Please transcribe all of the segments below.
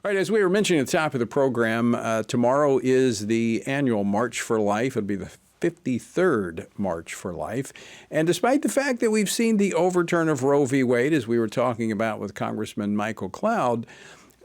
All right, as we were mentioning at the top of the program, tomorrow is the annual March for Life. It'll be the 53rd March for Life. And despite the fact that we've seen the overturn of Roe v. Wade, as we were talking about with Congressman Michael Cloud,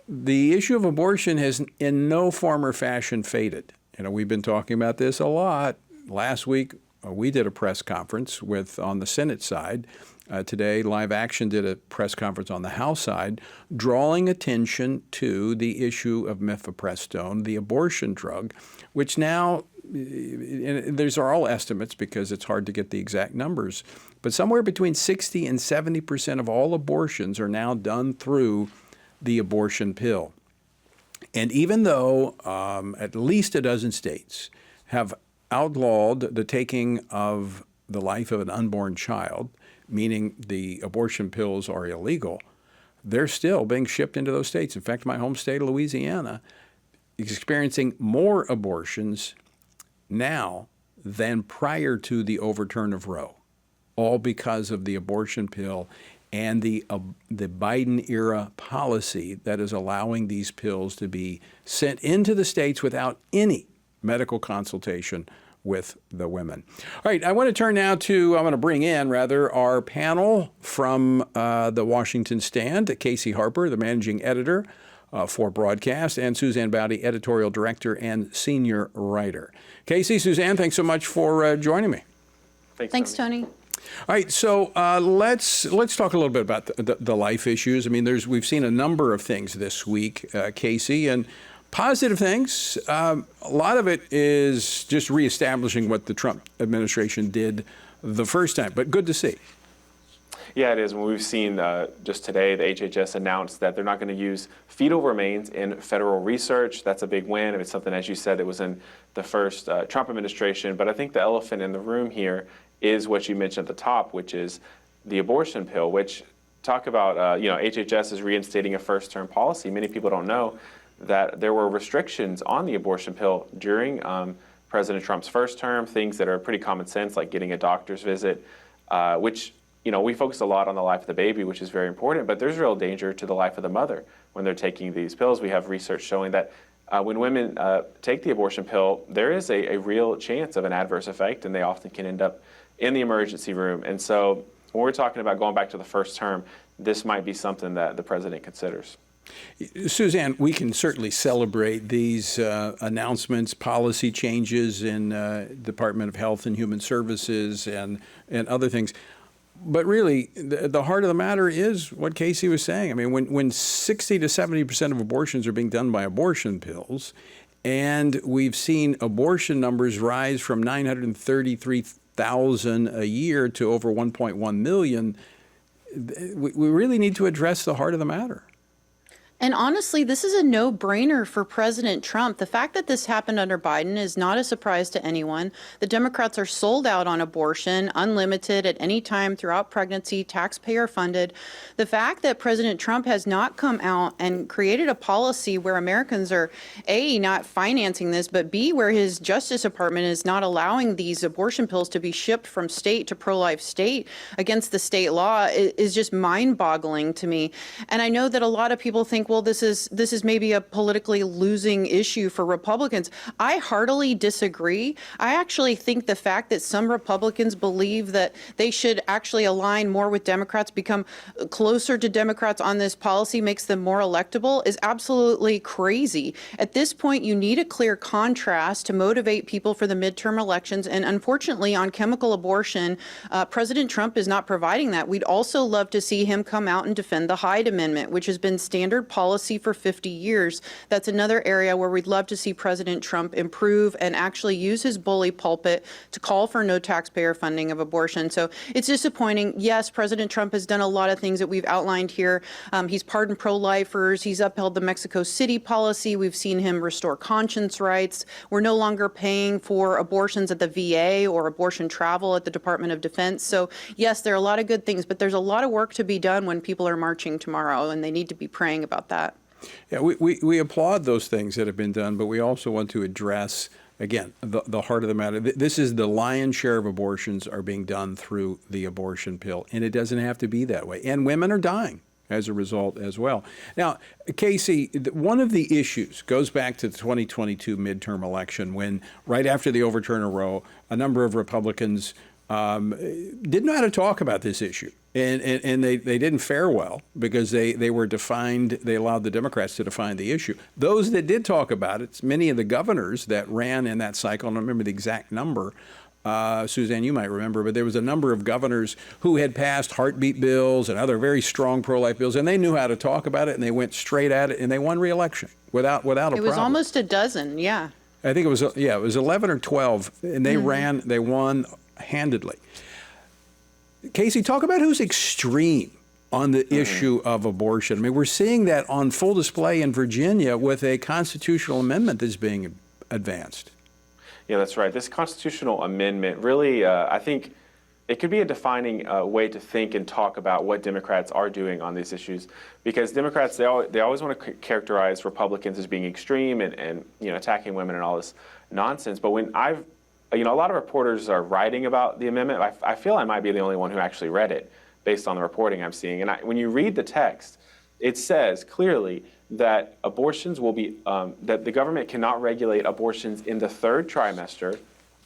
the issue of abortion has in no form or fashion faded. We've been talking about this a lot. Last week, we did a press conference on the Senate side. Today, Live Action did a press conference on the House side, drawing attention to the issue of mifepristone, the abortion drug, which now, these are all estimates because it's hard to get the exact numbers, but somewhere between 60 and 70% of all abortions are now done through the abortion pill. And even though at least a dozen states have outlawed the taking of the life of an unborn child, meaning the abortion pills are illegal, they're still being shipped into those states. In fact, my home state of Louisiana is experiencing more abortions now than prior to the overturn of Roe, all because of the abortion pill and the Biden-era policy that is allowing these pills to be sent into the states without any medical consultation with the women. All right, I want to turn now to, I'm going to bring in, rather, our panel from the Washington Stand, Casey Harper, the managing editor for Broadcast, and Suzanne Bowdey, editorial director and senior writer. Casey, Suzanne, thanks so much for joining me. Thanks, Tony. All right, so let's talk a little bit about the life issues. I mean, we've seen a number of things this week, Casey, and positive things. A lot of it is just reestablishing what the Trump administration did the first time, but good to see. Yeah, it is. We've seen just today, the HHS announced that they're not going to use fetal remains in federal research. That's a big win. It's something, as you said, that was in the first Trump administration. But I think the elephant in the room here is what you mentioned at the top, which is the abortion pill, which talk about, HHS is reinstating a first-term policy. Many people don't know that there were restrictions on the abortion pill during President Trump's first term, things that are pretty common sense, like getting a doctor's visit, which, we focus a lot on the life of the baby, which is very important, but there's real danger to the life of the mother when they're taking these pills. We have research showing that when women take the abortion pill, there is a real chance of an adverse effect, and they often can end up in the emergency room. And so when we're talking about going back to the first term, this might be something that the president considers. Suzanne, we can certainly celebrate these announcements, policy changes in Department of Health and Human Services and other things. But really, the heart of the matter is what Casey was saying. I mean, when 60 to 70% of abortions are being done by abortion pills, and we've seen abortion numbers rise from 933,000 a year to over 1.1 million, we really need to address the heart of the matter. And honestly, this is a no-brainer for President Trump. The fact that this happened under Biden is not a surprise to anyone. The Democrats are sold out on abortion, unlimited at any time throughout pregnancy, taxpayer funded. The fact that President Trump has not come out and created a policy where Americans are, A, not financing this, but B, where his Justice Department is not allowing these abortion pills to be shipped from state to pro-life state against the state law is just mind-boggling to me. And I know that a lot of people think, well, this is maybe a politically losing issue for Republicans. I heartily disagree. I actually think the fact that some Republicans believe that they should actually align more with Democrats, become closer to Democrats on this policy, makes them more electable, is absolutely crazy. At this point, you need a clear contrast to motivate people for the midterm elections. And unfortunately, on chemical abortion, President Trump is not providing that. We'd also love to see him come out and defend the Hyde Amendment, which has been standard policy for 50 years. That's another area where we'd love to see President Trump improve and actually use his bully pulpit to call for no taxpayer funding of abortion. So it's disappointing. Yes, President Trump has done a lot of things that we've outlined here. He's pardoned pro-lifers. He's upheld the Mexico City policy. We've seen him restore conscience rights. We're no longer paying for abortions at the VA or abortion travel at the Department of Defense. So yes, there are a lot of good things, but there's a lot of work to be done when people are marching tomorrow, and they need to be praying about that. Yeah, we applaud those things that have been done, but we also want to address, again, the heart of the matter. This is the lion's share of abortions are being done through the abortion pill, and it doesn't have to be that way. And women are dying. as a result as well. Now, Casey, one of the issues goes back to the 2022 midterm election when, right after the overturn of Roe, a number of Republicans didn't know how to talk about this issue. And they didn't fare well because they were defined, they allowed the Democrats to define the issue. Those that did talk about it, many of the governors that ran in that cycle, I don't remember the exact number, Suzanne, you might remember, but there was a number of governors who had passed heartbeat bills and other very strong pro-life bills, and they knew how to talk about it, and they went straight at it, and they won re-election without a problem. It was almost a dozen, yeah. I think it was 11 or 12, and they they won handedly. Casey, talk about who's extreme on the issue of abortion. I mean, we're seeing that on full display in Virginia with a constitutional amendment that's being advanced. Yeah, that's right. This constitutional amendment really, I think it could be a defining way to think and talk about what Democrats are doing on these issues. Because Democrats, they always want to characterize Republicans as being extreme and attacking women and all this nonsense. But when a lot of reporters are writing about the amendment, I feel I might be the only one who actually read it based on the reporting I'm seeing. And when you read the text, it says clearly that abortions will be, that the government cannot regulate abortions in the third trimester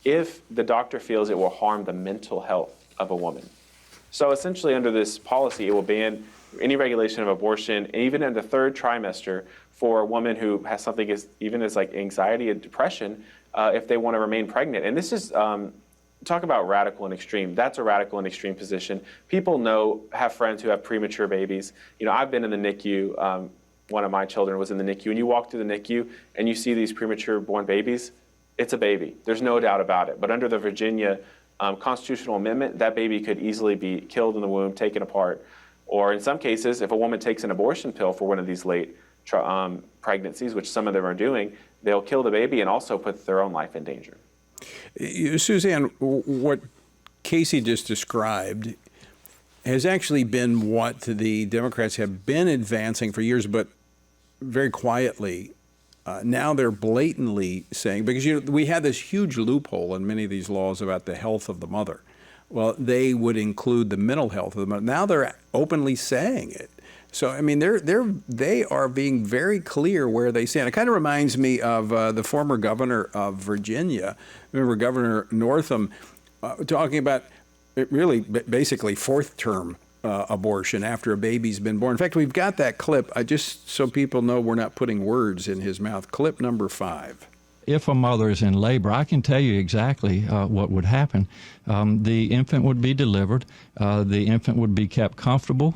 if the doctor feels it will harm the mental health of a woman. So essentially under this policy, it will ban any regulation of abortion, even in the third trimester, for a woman who has something as like anxiety and depression, if they want to remain pregnant. And this is, talk about radical and extreme. That's a radical and extreme position. People have friends who have premature babies. I've been in the NICU. One of my children was in the NICU, and you walk through the NICU and you see these premature born babies. It's a baby. There's no doubt about it. But under the Virginia constitutional amendment, that baby could easily be killed in the womb, taken apart. Or in some cases, if a woman takes an abortion pill for one of these late pregnancies, which some of them are doing, they'll kill the baby and also put their own life in danger. Suzanne, what Casey just described has actually been what the Democrats have been advancing for years, but very quietly. Now they're blatantly saying, because we had this huge loophole in many of these laws about the health of the mother. Well, they would include the mental health of the mother. Now they're openly saying it. So, I mean, they are being very clear where they stand. It kind of reminds me of the former governor of Virginia. Remember Governor Northam talking about really basically fourth-term abortion after a baby's been born. In fact, we've got that clip. Just so people know we're not putting words in his mouth. Clip number 5. If a mother is in labor, I can tell you exactly what would happen. The infant would be delivered. The infant would be kept comfortable.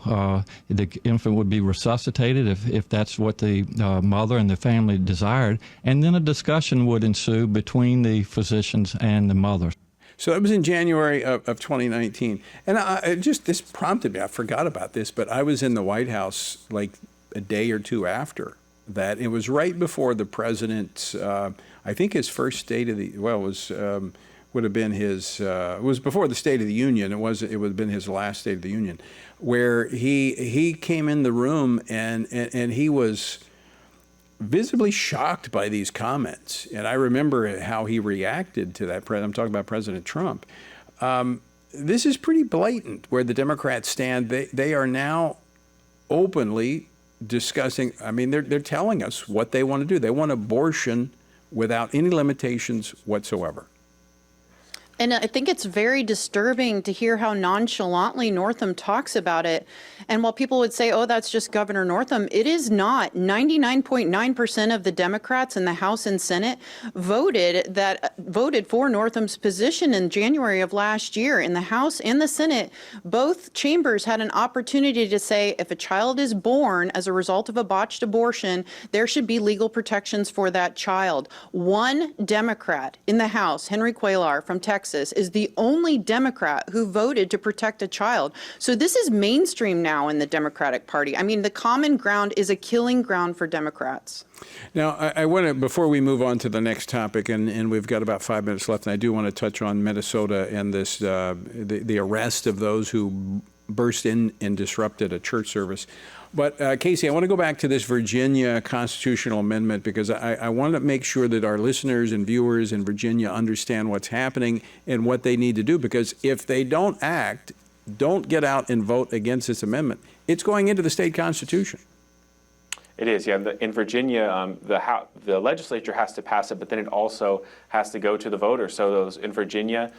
The infant would be resuscitated if that's what the mother and the family desired. And then a discussion would ensue between the physicians and the mother. So that was in January of 2019. And this prompted me. I forgot about this, but I was in the White House like a day or two after that. It was right before the president's, I think his first State of the, would have been his, it was before the State of the Union. It would have been his last State of the Union, where he came in the room and he was visibly shocked by these comments. And I remember how he reacted to that. I'm talking about President Trump. This is pretty blatant where the Democrats stand. They are now openly discussing, I mean, they're telling us what they want to do. They want abortion without any limitations whatsoever. And I think it's very disturbing to hear how nonchalantly Northam talks about it. And while people would say, oh, that's just Governor Northam, it is not. 99.9% of the Democrats in the House and Senate voted for Northam's position in January of last year. In the House and the Senate, both chambers had an opportunity to say if a child is born as a result of a botched abortion, there should be legal protections for that child. One Democrat in the House, Henry Cuellar from Texas, is the only Democrat who voted to protect a child. So this is mainstream now in the Democratic Party. I mean, the common ground is a killing ground for Democrats. Now, I want to, before we move on to the next topic, and we've got about 5 minutes left, and I do want to touch on Minnesota and this the arrest of those who burst in and disrupted a church service. But Casey, I want to go back to this Virginia constitutional amendment because I want to make sure that our listeners and viewers in Virginia understand what's happening and what they need to do. Because if they don't act, don't get out and vote against this amendment, it's going into the state constitution. It is, yeah. In Virginia, the legislature has to pass it, but then it also has to go to the voters. So those in Virginia,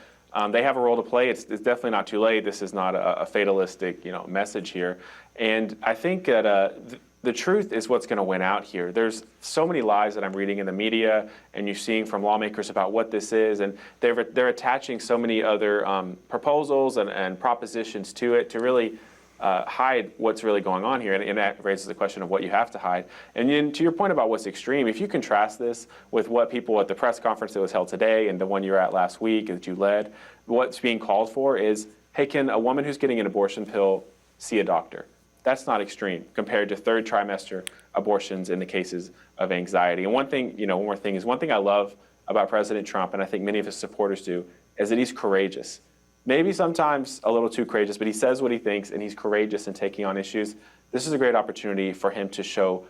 they have a role to play. It's definitely not too late. This is not a fatalistic, message here. And I think that the truth is what's going to win out here. There's so many lies that I'm reading in the media, and you're seeing from lawmakers about what this is, and they're attaching so many other proposals and propositions to it to really hide what's really going on here, and that raises the question of what you have to hide. And then to your point about what's extreme, if you contrast this with what people at the press conference that was held today and the one you were at last week that you led, what's being called for is, hey, can a woman who's getting an abortion pill see a doctor? That's not extreme compared to third trimester abortions in the cases of anxiety. And one more thing is, one thing I love about President Trump, and I think many of his supporters do, is that he's courageous. Maybe sometimes a little too courageous, but he says what he thinks, and he's courageous in taking on issues. This is a great opportunity for him to show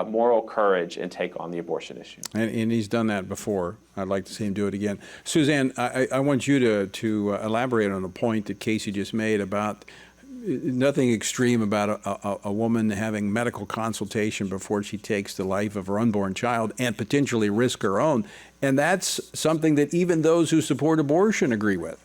moral courage and take on the abortion issue. And he's done that before. I'd like to see him do it again. Suzanne, I want you to elaborate on a point that Casey just made about nothing extreme about a woman having medical consultation before she takes the life of her unborn child and potentially risk her own. And that's something that even those who support abortion agree with.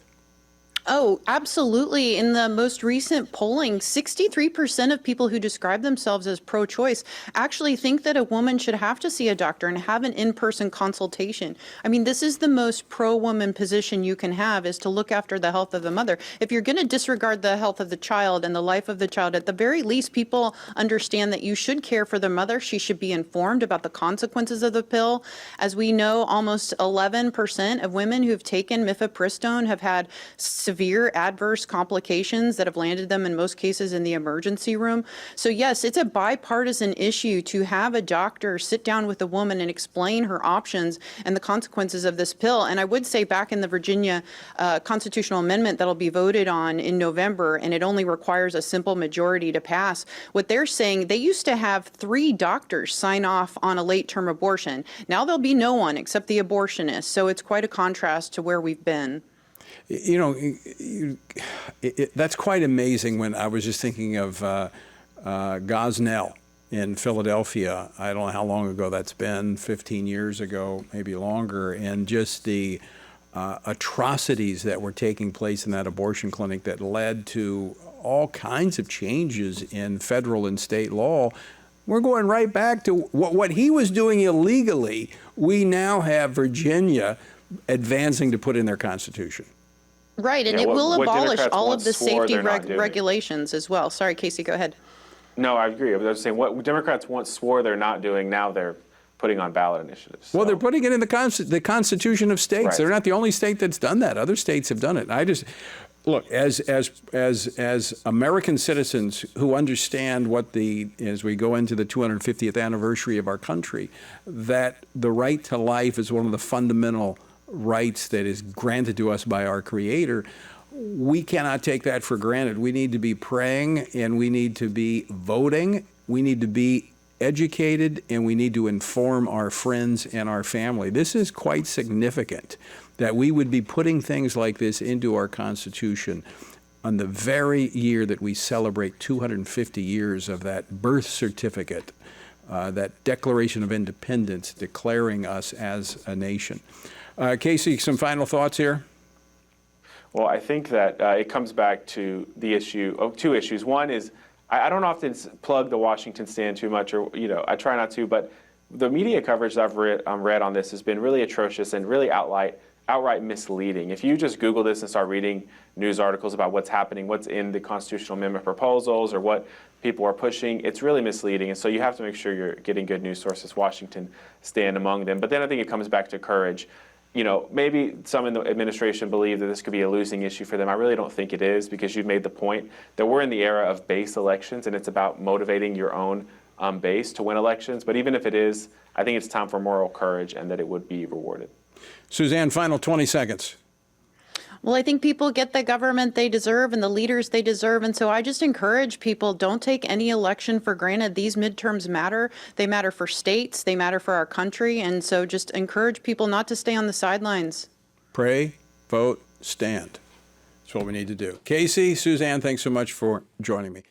Oh, absolutely. In the most recent polling, 63% of people who describe themselves as pro-choice actually think that a woman should have to see a doctor and have an in-person consultation. I mean, this is the most pro-woman position you can have, is to look after the health of the mother. If you're going to disregard the health of the child and the life of the child, at the very least, people understand that you should care for the mother. She should be informed about the consequences of the pill. As we know, almost 11% of women who've taken mifepristone have had severe adverse complications that have landed them in most cases in the emergency room. So yes, it's a bipartisan issue to have a doctor sit down with a woman and explain her options and the consequences of this pill. And I would say, back in the Virginia constitutional amendment that'll be voted on in November, and it only requires a simple majority to pass, what they're saying, they used to have 3 doctors sign off on a late-term abortion. Now there'll be no one except the abortionist. So it's quite a contrast to where we've been. That's quite amazing. When I was just thinking of Gosnell in Philadelphia, I don't know how long ago that's been, 15 years ago, maybe longer, and just the atrocities that were taking place in that abortion clinic that led to all kinds of changes in federal and state law. We're going right back to what he was doing illegally. We now have Virginia advancing to put in their constitution. Right, and it will abolish all of the safety regulations as well. Sorry, Casey, go ahead. No, I agree. I was saying what Democrats once swore they're not doing, now they're putting on ballot initiatives. So. Well, they're putting it in the Constitution of states. Right. They're not the only state that's done that. Other states have done it. I just look, as American citizens who understand as we go into the 250th anniversary of our country, that the right to life is one of the fundamental rights that is granted to us by our Creator. We cannot take that for granted. We need to be praying, and we need to be voting. We need to be educated, and we need to inform our friends and our family. This is quite significant that we would be putting things like this into our Constitution on the very year that we celebrate 250 years of that birth certificate, that Declaration of Independence declaring us as a nation. Casey, some final thoughts here? Well, I think that it comes back to the issue of 2 issues. One is, I don't often plug the Washington Stand too much, or I try not to, but the media coverage that I've read on this has been really atrocious and really outright misleading. If you just Google this and start reading news articles about what's happening, what's in the constitutional amendment proposals, or what people are pushing, it's really misleading. And so you have to make sure you're getting good news sources, Washington Stand among them. But then I think it comes back to courage. Maybe some in the administration believe that this could be a losing issue for them. I really don't think it is, because you've made the point that we're in the era of base elections, and it's about motivating your own base to win elections. But even if it is, I think it's time for moral courage, and that it would be rewarded. Suzanne, final 20 seconds. Well, I think people get the government they deserve and the leaders they deserve. And so I just encourage people, don't take any election for granted. These midterms matter. They matter for states. They matter for our country. And so just encourage people not to stay on the sidelines. Pray, vote, stand. That's what we need to do. Casey, Suzanne, thanks so much for joining me.